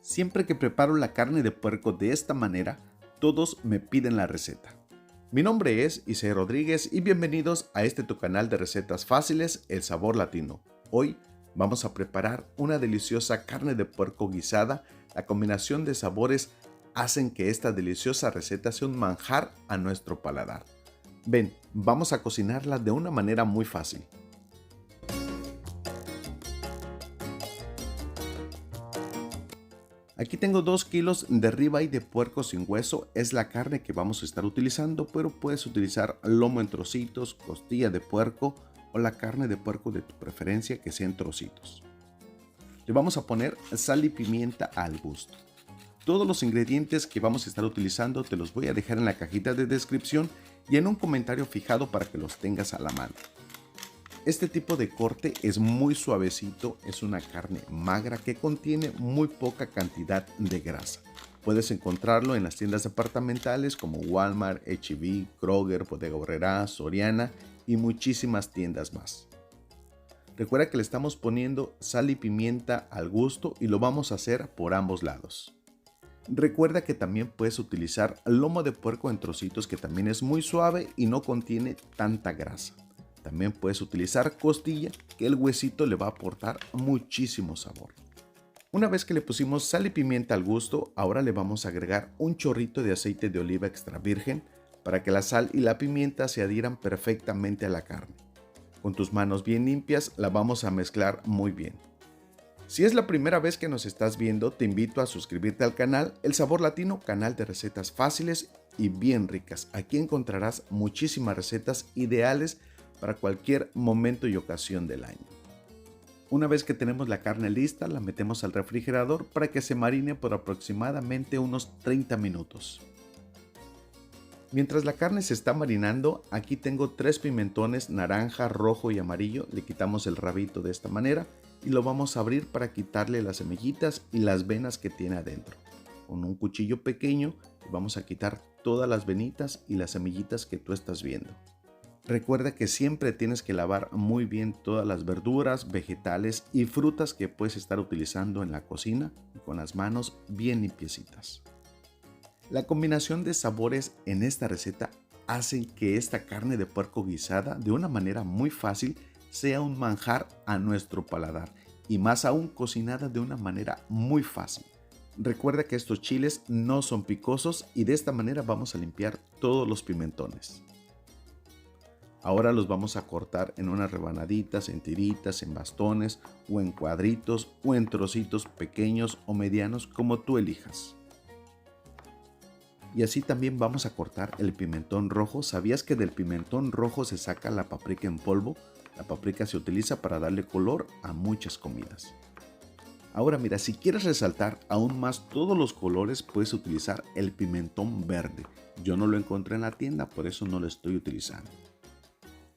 Siempre que preparo la carne de puerco de esta manera, todos me piden la receta. Mi nombre es Isaí Rodríguez y bienvenidos a tu canal de recetas fáciles, El Sabor Latino. Hoy vamos a preparar una deliciosa carne de puerco guisada. La combinación de sabores hacen que esta deliciosa receta sea un manjar a nuestro paladar. Ven, vamos a cocinarla de una manera muy fácil. Aquí tengo 2 kilos de ribeye de puerco sin hueso, es la carne que vamos a estar utilizando, pero puedes utilizar lomo en trocitos, costilla de puerco o la carne de puerco de tu preferencia que sea en trocitos. Le vamos a poner sal y pimienta al gusto. Todos los ingredientes que vamos a estar utilizando te los voy a dejar en la cajita de descripción y en un comentario fijado para que los tengas a la mano. Este tipo de corte es muy suavecito, es una carne magra que contiene muy poca cantidad de grasa. Puedes encontrarlo en las tiendas departamentales como Walmart, H-E-B, Kroger, Bodega Aurrerá, Soriana y muchísimas tiendas más. Recuerda que le estamos poniendo sal y pimienta al gusto y lo vamos a hacer por ambos lados. Recuerda que también puedes utilizar lomo de puerco en trocitos que también es muy suave y no contiene tanta grasa. También puedes utilizar costilla, que el huesito le va a aportar muchísimo sabor. Una vez que le pusimos sal y pimienta al gusto, ahora le vamos a agregar un chorrito de aceite de oliva extra virgen para que la sal y la pimienta se adhieran perfectamente a la carne. Con tus manos bien limpias la vamos a mezclar muy bien. Si es la primera vez que nos estás viendo, te invito a suscribirte al canal El Sabor Latino, canal de recetas fáciles y bien ricas. Aquí encontrarás muchísimas recetas ideales para cualquier momento y ocasión del año. Una vez que tenemos la carne lista, la metemos al refrigerador para que se marine por aproximadamente unos 30 minutos. Mientras la carne se está marinando, aquí tengo 3 pimentones naranja, rojo y amarillo. Le quitamos el rabito de esta manera y lo vamos a abrir para quitarle las semillitas y las venas que tiene adentro. Con un cuchillo pequeño vamos a quitar todas las venitas y las semillitas que tú estás viendo. Recuerda que siempre tienes que lavar muy bien todas las verduras, vegetales y frutas que puedes estar utilizando en la cocina y con las manos bien limpiecitas. La combinación de sabores en esta receta hacen que esta carne de puerco guisada de una manera muy fácil sea un manjar a nuestro paladar y más aún cocinada de una manera muy fácil. Recuerda que estos chiles no son picosos y de esta manera vamos a limpiar todos los pimentones. Ahora los vamos a cortar en unas rebanaditas, en tiritas, en bastones o en cuadritos o en trocitos pequeños o medianos como tú elijas. Y así también vamos a cortar el pimentón rojo. ¿Sabías que del pimentón rojo se saca la paprika en polvo? La paprika se utiliza para darle color a muchas comidas. Ahora mira, si quieres resaltar aún más todos los colores, puedes utilizar el pimentón verde. Yo no lo encontré en la tienda, por eso no lo estoy utilizando.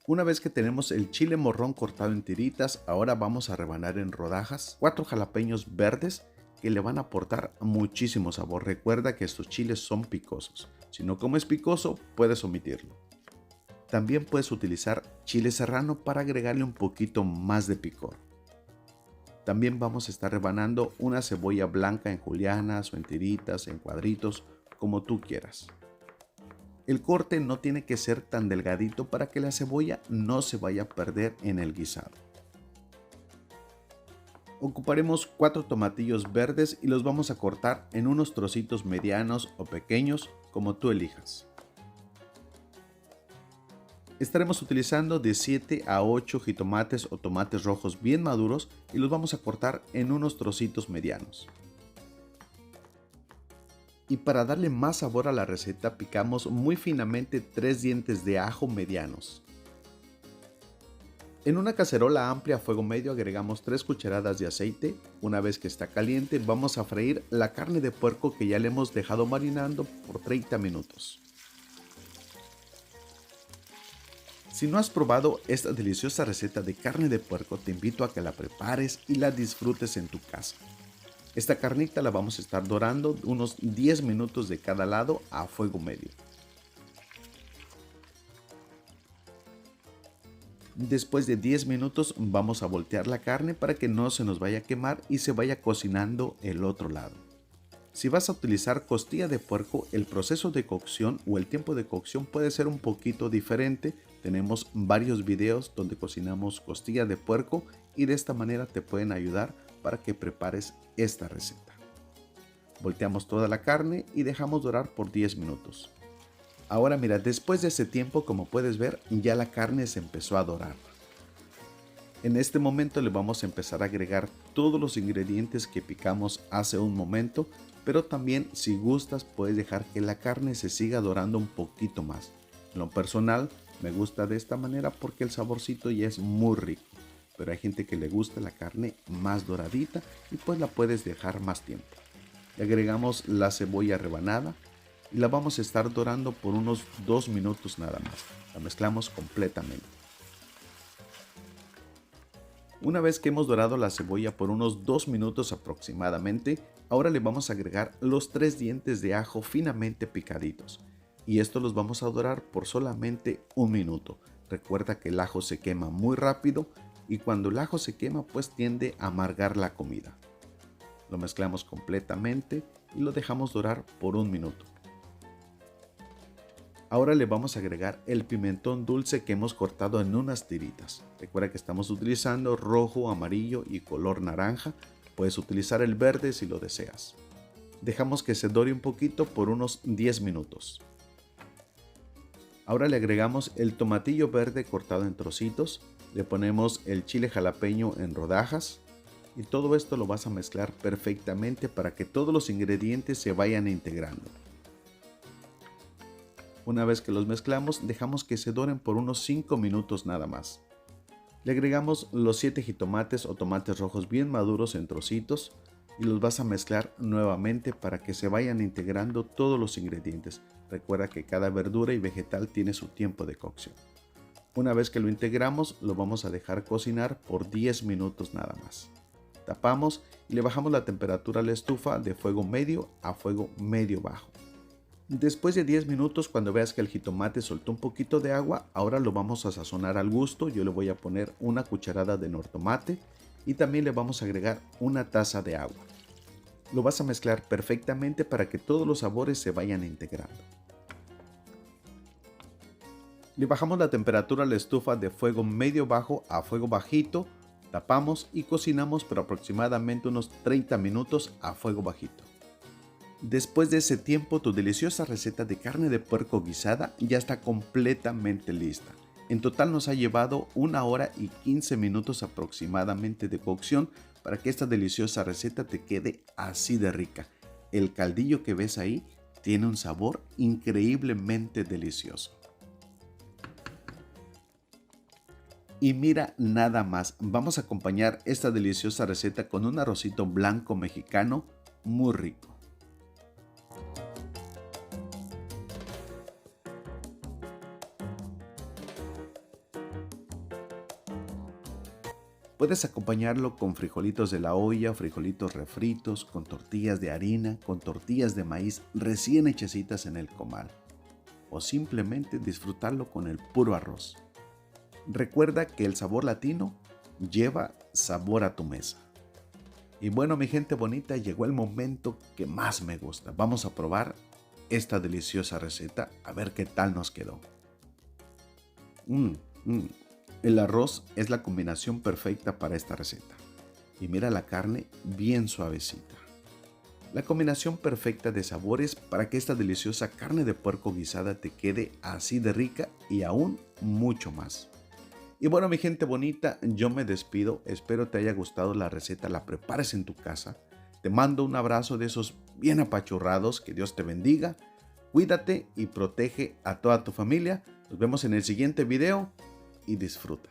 Una vez que tenemos el chile morrón cortado en tiritas, ahora vamos a rebanar en rodajas 4 jalapeños verdes que le van a aportar muchísimo sabor. Recuerda que estos chiles son picosos. Si no comes picoso, puedes omitirlo. También puedes utilizar chile serrano para agregarle un poquito más de picor. También vamos a estar rebanando una cebolla blanca en julianas o en tiritas, en cuadritos, como tú quieras. El corte no tiene que ser tan delgadito para que la cebolla no se vaya a perder en el guisado. Ocuparemos 4 tomatillos verdes y los vamos a cortar en unos trocitos medianos o pequeños como tú elijas. Estaremos utilizando de 7 a 8 jitomates o tomates rojos bien maduros y los vamos a cortar en unos trocitos medianos. Y para darle más sabor a la receta picamos muy finamente 3 dientes de ajo medianos. En una cacerola amplia a fuego medio agregamos 3 cucharadas de aceite. Una vez que está caliente vamos a freír la carne de puerco que ya le hemos dejado marinando por 30 minutos. Si no has probado esta deliciosa receta de carne de puerco, te invito a que la prepares y la disfrutes en tu casa. Esta carnita la vamos a estar dorando unos 10 minutos de cada lado a fuego medio. Después de 10 minutos vamos a voltear la carne para que no se nos vaya a quemar y se vaya cocinando el otro lado. Si vas a utilizar costilla de puerco, el proceso de cocción o el tiempo de cocción puede ser un poquito diferente. Tenemos varios videos donde cocinamos costilla de puerco y de esta manera te pueden ayudar para que prepares esta receta. Volteamos toda la carne y dejamos dorar por 10 minutos. Ahora mira, después de ese tiempo, como puedes ver, ya la carne se empezó a dorar. En este momento le vamos a empezar a agregar todos los ingredientes que picamos hace un momento, pero también si gustas puedes dejar que la carne se siga dorando un poquito más. En lo personal me gusta de esta manera porque el saborcito ya es muy rico, pero hay gente que le gusta la carne más doradita y pues la puedes dejar más tiempo. Le agregamos la cebolla rebanada y la vamos a estar dorando por unos 2 minutos nada más. La mezclamos completamente. Una vez que hemos dorado la cebolla por unos 2 minutos aproximadamente, ahora le vamos a agregar los 3 dientes de ajo finamente picaditos. Y esto los vamos a dorar por solamente 1 minuto. Recuerda que el ajo se quema muy rápido y cuando el ajo se quema pues tiende a amargar la comida. Lo mezclamos completamente y lo dejamos dorar por 1 minuto. Ahora le vamos a agregar el pimentón dulce que hemos cortado en unas tiritas. Recuerda que estamos utilizando rojo, amarillo y color naranja. Puedes utilizar el verde si lo deseas. Dejamos que se dore un poquito por unos 10 minutos. Ahora le agregamos el tomatillo verde cortado en trocitos. Le ponemos el chile jalapeño en rodajas. Y todo esto lo vas a mezclar perfectamente para que todos los ingredientes se vayan integrando. Una vez que los mezclamos, dejamos que se doren por unos 5 minutos nada más. Le agregamos los 7 jitomates o tomates rojos bien maduros en trocitos y los vas a mezclar nuevamente para que se vayan integrando todos los ingredientes. Recuerda que cada verdura y vegetal tiene su tiempo de cocción. Una vez que lo integramos, lo vamos a dejar cocinar por 10 minutos nada más. Tapamos y le bajamos la temperatura a la estufa de fuego medio a fuego medio bajo. Después de 10 minutos, cuando veas que el jitomate soltó un poquito de agua, ahora lo vamos a sazonar al gusto. Yo le voy a poner una cucharada de nortomate y también le vamos a agregar una taza de agua. Lo vas a mezclar perfectamente para que todos los sabores se vayan integrando. Le bajamos la temperatura a la estufa de fuego medio bajo a fuego bajito. Tapamos y cocinamos por aproximadamente unos 30 minutos a fuego bajito. Después de ese tiempo, tu deliciosa receta de carne de puerco guisada ya está completamente lista. En total nos ha llevado 1 hora y 15 minutos aproximadamente de cocción para que esta deliciosa receta te quede así de rica. El caldillo que ves ahí tiene un sabor increíblemente delicioso. Y mira nada más, vamos a acompañar esta deliciosa receta con un arrocito blanco mexicano muy rico. Puedes acompañarlo con frijolitos de la olla, frijolitos refritos, con tortillas de harina, con tortillas de maíz recién hechecitas en el comal. O simplemente disfrutarlo con el puro arroz. Recuerda que el sabor latino lleva sabor a tu mesa. Y bueno, mi gente bonita, llegó el momento que más me gusta. Vamos a probar esta deliciosa receta a ver qué tal nos quedó. El arroz es la combinación perfecta para esta receta. Y mira la carne bien suavecita. La combinación perfecta de sabores para que esta deliciosa carne de puerco guisada te quede así de rica y aún mucho más. Y bueno, mi gente bonita, yo me despido. Espero te haya gustado la receta, la prepares en tu casa. Te mando un abrazo de esos bien apachurrados. Que Dios te bendiga. Cuídate y protege a toda tu familia. Nos vemos en el siguiente video y disfruta.